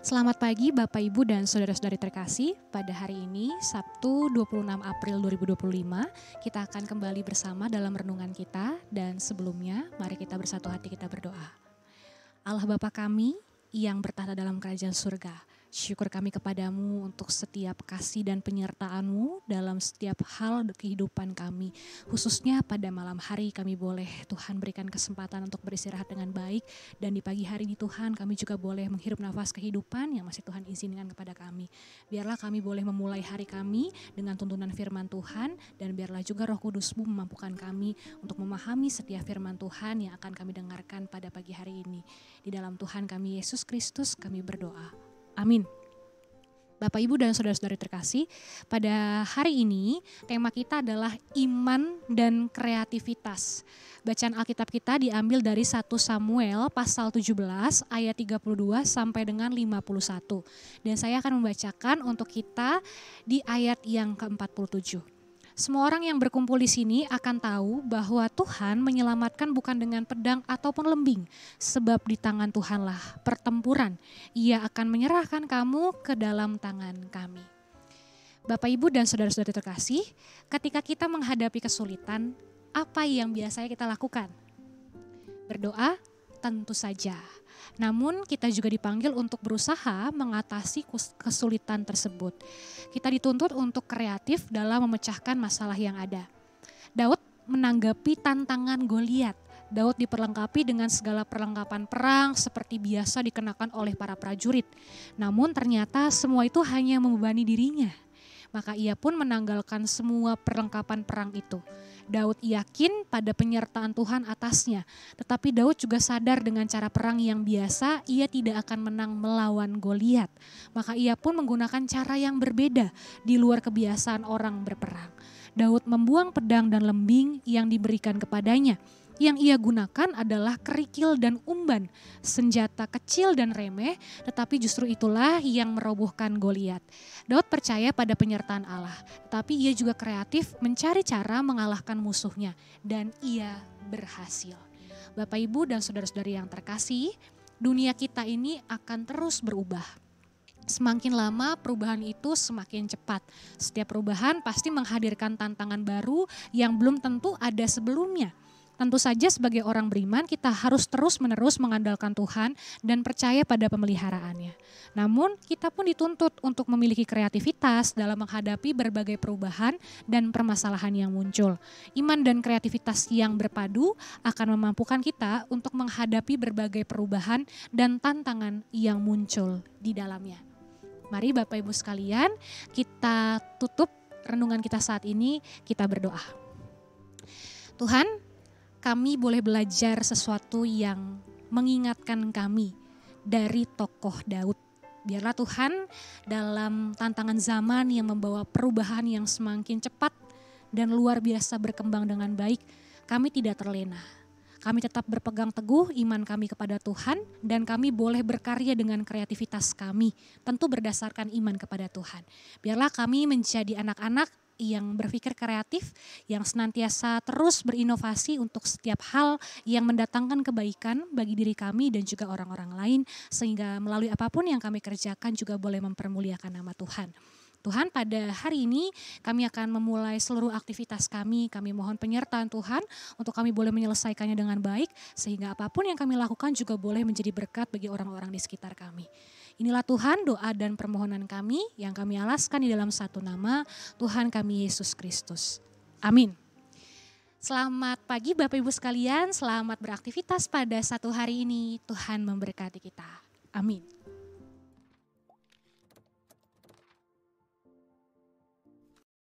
Selamat pagi Bapak Ibu dan saudara-saudari terkasih. Pada hari ini Sabtu 26 April 2025 kita akan kembali bersama dalam renungan kita. Dan sebelumnya mari kita bersatu hati kita berdoa. Allah Bapa kami yang bertahta dalam kerajaan surga, syukur kami kepadamu untuk setiap kasih dan penyertaan-Mu dalam setiap hal kehidupan kami. Khususnya pada malam hari kami boleh Tuhan berikan kesempatan untuk beristirahat dengan baik. Dan di pagi hari ini Tuhan kami juga boleh menghirup nafas kehidupan yang masih Tuhan izinkan kepada kami. Biarlah kami boleh memulai hari kami dengan tuntunan firman Tuhan. Dan biarlah juga Roh Kudus-Mu memampukan kami untuk memahami setiap firman Tuhan yang akan kami dengarkan pada pagi hari ini. Di dalam Tuhan kami Yesus Kristus kami berdoa. Amin. Bapak, Ibu, dan saudara-saudari terkasih, pada hari ini tema kita adalah iman dan kreativitas. Bacaan Alkitab kita diambil dari 1 Samuel pasal 17 ayat 32 sampai dengan 51. Dan saya akan membacakan untuk kita di ayat yang ke-47. Semua orang yang berkumpul di sini akan tahu bahwa Tuhan menyelamatkan bukan dengan pedang ataupun lembing, sebab di tangan Tuhanlah pertempuran. Ia akan menyerahkan kamu ke dalam tangan kami. Bapak, Ibu, dan saudara-saudara terkasih, ketika kita menghadapi kesulitan, apa yang biasanya kita lakukan? Berdoa? Tentu saja. Namun kita juga dipanggil untuk berusaha mengatasi kesulitan tersebut. Kita dituntut untuk kreatif dalam memecahkan masalah yang ada. Daud menanggapi tantangan Goliat. Daud diperlengkapi dengan segala perlengkapan perang seperti biasa dikenakan oleh para prajurit. Namun ternyata semua itu hanya membebani dirinya. Maka ia pun menanggalkan semua perlengkapan perang itu. Daud yakin pada penyertaan Tuhan atasnya. Tetapi Daud juga sadar dengan cara perang yang biasa ia tidak akan menang melawan Goliat. Maka ia pun menggunakan cara yang berbeda di luar kebiasaan orang berperang. Daud membuang pedang dan lembing yang diberikan kepadanya. Yang ia gunakan adalah kerikil dan umban, senjata kecil dan remeh, tetapi justru itulah yang merobohkan Goliat. Daud percaya pada penyertaan Allah, tetapi ia juga kreatif mencari cara mengalahkan musuhnya, dan ia berhasil. Bapak, Ibu, dan saudara-saudari yang terkasih, dunia kita ini akan terus berubah. Semakin lama perubahan itu semakin cepat. Setiap perubahan pasti menghadirkan tantangan baru yang belum tentu ada sebelumnya. Tentu saja sebagai orang beriman kita harus terus-menerus mengandalkan Tuhan dan percaya pada pemeliharaannya. Namun kita pun dituntut untuk memiliki kreativitas dalam menghadapi berbagai perubahan dan permasalahan yang muncul. Iman dan kreativitas yang berpadu akan memampukan kita untuk menghadapi berbagai perubahan dan tantangan yang muncul di dalamnya. Mari Bapak Ibu sekalian, kita tutup renungan kita saat ini, kita berdoa. Tuhan, kami boleh belajar sesuatu yang mengingatkan kami dari tokoh Daud. Biarlah Tuhan dalam tantangan zaman yang membawa perubahan yang semakin cepat dan luar biasa berkembang dengan baik, kami tidak terlena. Kami tetap berpegang teguh iman kami kepada Tuhan dan kami boleh berkarya dengan kreativitas kami, tentu berdasarkan iman kepada Tuhan. Biarlah kami menjadi anak-anak yang berpikir kreatif, yang senantiasa terus berinovasi untuk setiap hal yang mendatangkan kebaikan bagi diri kami dan juga orang-orang lain, sehingga melalui apapun yang kami kerjakan juga boleh mempermuliakan nama Tuhan. Tuhan, pada hari ini kami akan memulai seluruh aktivitas kami mohon penyertaan Tuhan untuk kami boleh menyelesaikannya dengan baik, sehingga apapun yang kami lakukan juga boleh menjadi berkat bagi orang-orang di sekitar kami. Inilah Tuhan doa dan permohonan kami yang kami alaskan di dalam satu nama, Tuhan kami Yesus Kristus. Amin. Selamat pagi Bapak Ibu sekalian, selamat beraktivitas pada satu hari ini, Tuhan memberkati kita. Amin.